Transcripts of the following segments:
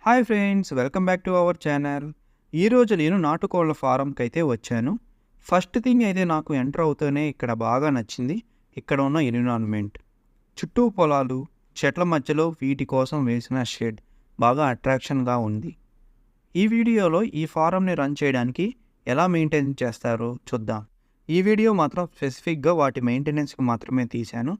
Hi friends, welcome back to our channel. ఈరోజు నేను నాటుకోళ్ల ఫారంకి అయితే వచ్చాను. ఫస్ట్ థింగ్ అయితే నాకు ఎంటర్ అవుతూనే ఇక్కడ బాగా నచ్చింది ఇక్కడ ఉన్న ఎన్విరాన్మెంట్. చుట్టూ పొలాలు, చెట్ల మధ్యలో వీటి కోసం వేసిన షెడ్ బాగా అట్రాక్షన్గా ఉంది. ఈ వీడియోలో ఈ ఫారంని రన్ చేయడానికి ఎలా మెయింటైన్ చేస్తారో చూద్దాం. ఈ వీడియో మాత్రం స్పెసిఫిక్గా వాటి మెయింటెనెన్స్కి మాత్రమే తీశాను.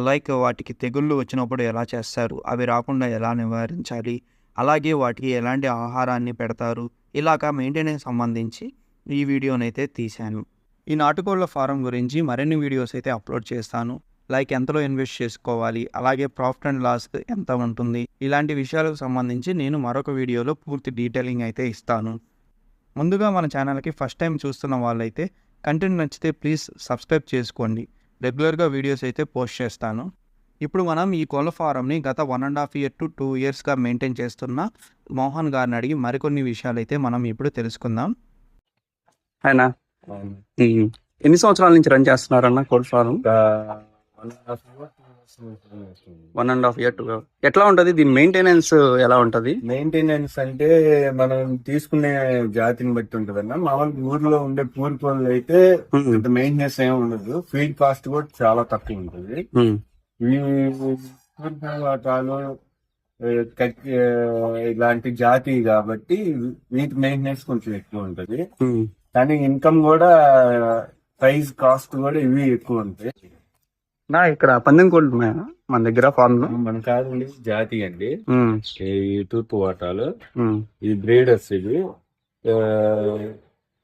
లైక్ వాటికి తెగుళ్ళు వచ్చినప్పుడు ఎలా చేస్తారు, అవి రాకుండా ఎలా నివారించాలి, అలాగే వాటికి ఎలాంటి ఆహారాన్ని పెడతారు, ఇలాగా మెయింటెనెన్స్ సంబంధించి ఈ వీడియోనైతే తీశాను. ఈ నాటుకోళ్ల ఫారం గురించి మరిన్ని వీడియోస్ అయితే అప్లోడ్ చేస్తాను. లైక్ ఎంతలో ఇన్వెస్ట్ చేసుకోవాలి, అలాగే ప్రాఫిట్ అండ్ లాస్ ఎంత ఉంటుంది, ఇలాంటి విషయాలకు సంబంధించి నేను మరొక వీడియోలో పూర్తి డీటెయిలింగ్ అయితే ఇస్తాను. ముందుగా మన ఛానల్కి ఫస్ట్ టైం చూస్తున్న వాళ్ళైతే కంటెంట్ నచ్చితే ప్లీజ్ సబ్స్క్రైబ్ చేసుకోండి. రెగ్యులర్గా వీడియోస్ అయితే పోస్ట్ చేస్తాను. ఇప్పుడు మనం ఈ కోళ్ల ఫారంని గత 1.5 year to 2 yearsగా మెయింటైన్ చేస్తున్న మోహన్ గారిని అడిగి మరికొన్ని విషయాలు అయితే మనం ఇప్పుడు తెలుసుకుందాం. ఆయన ఎన్ని సంవత్సరాల నుంచి రన్ చేస్తున్నారన్న కోల్డ్ ఫారం? 1.5 year to. ఎట్లా ఉంటది దీని మెయింటెనెన్స్? ఎలా ఉంటది మెయింటెనెన్స్ అంటే మనం తీసుకునే జాతిని బట్టి ఉంటదన్న. మామూలుగా ఊర్లో ఉండే పూర్ కోళ్ళు అయితే మెయింటెనెన్స్ ఏమి ఉండదు. ఫీడ్ కాస్ట్ కూడా చాలా తక్కువ ఉంటుంది. ఈ వాటాలు ఇలాంటి జాతి కాబట్టి వీటి మెయింటెనెన్స్ కొంచెం ఎక్కువ ఉంటది. కానీ ఇన్కమ్ కూడా ప్రైస్ కాస్ట్ కూడా ఇవి ఎక్కువ ఉంటాయి. నా ఇక్కడ పందెం కోళ్ళు ఉన్నాయా మన దగ్గర ఫార్మ్ లో? మన కాదండి, జాతి అండి. ఈ తూర్పు వాటాలు ఇది బ్రీడర్స్. ఇది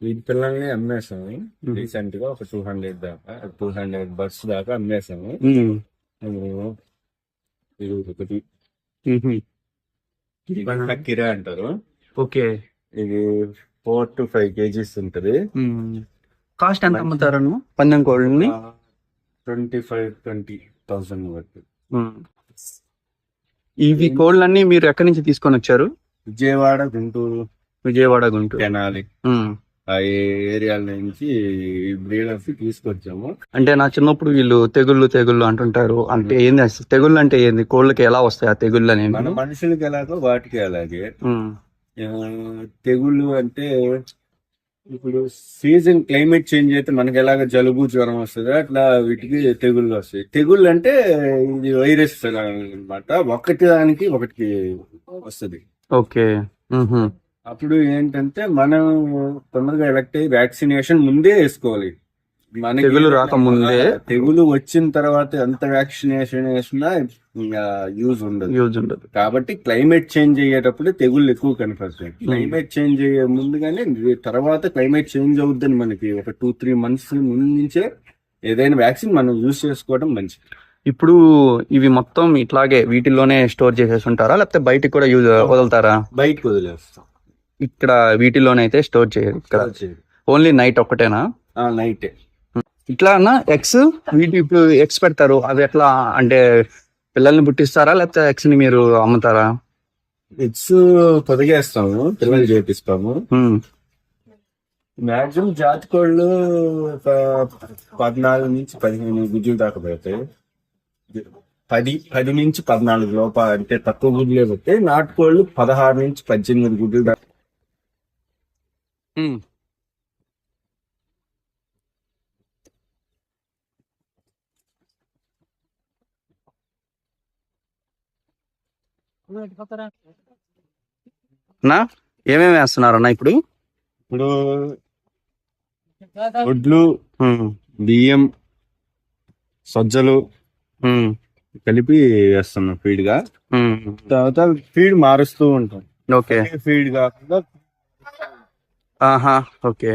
వీటి పిల్లల్ని అమ్మేసాము రీసెంట్ గా ఒక 200 దాకా, 200 బర్డ్స్ దాకా అమ్మేసాము. ఇది ఒకటి కిరా అంటారు. ఓకే, ఇది 4 to 5 kgs ఉంటది. కాస్ట్ ఎంత అమ్ముతారు పందెం కోళ్ళని? 25,000 వరకు. ఇవి కోళ్ళన్నీ మీరు ఎక్కడి నుంచి తీసుకొని వచ్చారు? విజయవాడ, గుంటూరు, తెనాలి ఆ ఏరియాల నుంచి బ్రీడర్స్ తీసుకొచ్చాము. అంటే నా చిన్నప్పుడు వీళ్ళు తెగుళ్ళు అంటుంటారు. అంటే ఏంది అసలు తెగుళ్ళు అంటే ఏంది? కోళ్ళకి ఎలా వస్తాయి ఆ తెగుళ్ళు అనేవి? మన మనుషులకి ఎలాగో వాటికి అలాగే. తెగుళ్ళు అంటే ఇప్పుడు సీజన్ క్లైమేట్ చేంజ్ అయితే మనకి ఎలాగ జలుబు జ్వరం వస్తుంది, అట్లా వీటికి తెగుళ్ళు వస్తాయి. తెగుళ్ళు అంటే ఇది వైరస్ అన్నమాట. ఒకటి దానికి ఒకటికి వస్తుంది. ఓకే. అప్పుడు ఏంటంటే మనం తొందరగా ఎలక్ట్ అయ్యి వ్యాక్సినేషన్ ముందే వేసుకోవాలి. మనకి తెగులు రాకముందే. తెగులు వచ్చిన తర్వాత ఎంత వ్యాక్సినేషన్ వేసినా యూజ్ ఉండదు. కాబట్టి క్లైమేట్ చేంజ్ అయ్యేటప్పుడు తెగుళ్ళు ఎక్కువ కనిపిస్తాయి. క్లైమేట్ చేంజ్ అయ్యే ముందుగానే, తర్వాత క్లైమేట్ చేంజ్ అవుద్దని మనకి ఒక 2-3 months ముందు నుంచే ఏదైనా వ్యాక్సిన్ మనం యూజ్ చేసుకోవడం మంచిది. ఇప్పుడు ఇవి మొత్తం ఇట్లాగే వీటిల్లోనే స్టోర్ చేసేసి ఉంటారా, లేకపోతే బయటికి కూడా వదులుతారా? బయటకు వదిలేస్తాం. ఇక్కడ వీటిలోనే అయితే స్టోర్ చేయరు. ఇక్కడ ఓన్లీ నైట్ ఒక్కటేనా? నైట్. ఇట్లా అన్న ఎగ్స్, వీటి ఇప్పుడు ఎగ్స్ పెడతారు, అవి ఎట్లా అంటే పిల్లల్ని పుట్టిస్తారా, లేకపోతే ఎగ్స్ ని మీరు అమ్ముతారా? ఎగ్స్ పొదిగేస్తాము, పిల్లలు చేపిస్తాము. మాక్సిమం జాతి కోళ్ళు 14 నుంచి 15 గుడ్లు దాకా పెడతాయి. 10 నుంచి 14 లోప అంటే తక్కువ గుడ్లే పెడతాయి. నాటుకోళ్ళు 16 నుంచి 18 గుడ్లు దాకా. ఏమేమి వేస్తున్నారన్నా ఇప్పుడు? వడ్లు, బియ్యం, సజ్జలు కలిపి వేస్తున్నాం ఫీడ్ గా. తర్వాత ఫీడ్ మారుస్తూ ఉంటాం. ఓకే, ఫీడ్ కాకుండా. ఓకే.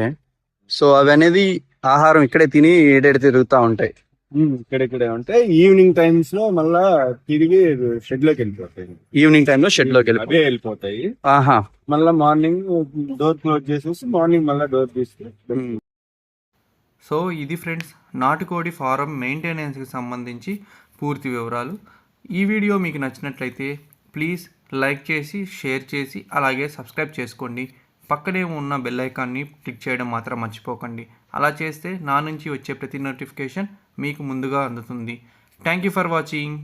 సో అవి అనేది ఆహారం ఇక్కడే తిని ఏడేడు తిరుగుతా ఉంటాయి. ఇక్కడే ఉంటాయి. ఈవినింగ్ టైమ్స్ లో మళ్ళా తిరిగి షెడ్ లోకి వెళ్ళిపోతాయి. ఈవినింగ్ టైమ్ లో షెడ్ లోకి వెళ్ళిపోతాయి. మళ్ళా మార్నింగ్ డోర్ క్లోజ్ చేసేసి మార్నింగ్ మళ్ళీ డోర్ తీస్తే. సో ఇది ఫ్రెండ్స్, నాటుకోడి ఫారం మెయింటెనెన్స్కి సంబంధించి పూర్తి వివరాలు. ఈ వీడియో మీకు నచ్చినట్లయితే ప్లీజ్ లైక్ చేసి, షేర్ చేసి, అలాగే సబ్స్క్రైబ్ చేసుకోండి. పక్కనే ఉన్న బెల్ ఐకాన్ని క్లిక్ చేయడం మాత్రం మర్చిపోకండి. అలా చేస్తే నా నుంచి వచ్చే ప్రతి నోటిఫికేషన్ మీకు ముందుగా అందుతుంది. Thank you for watching.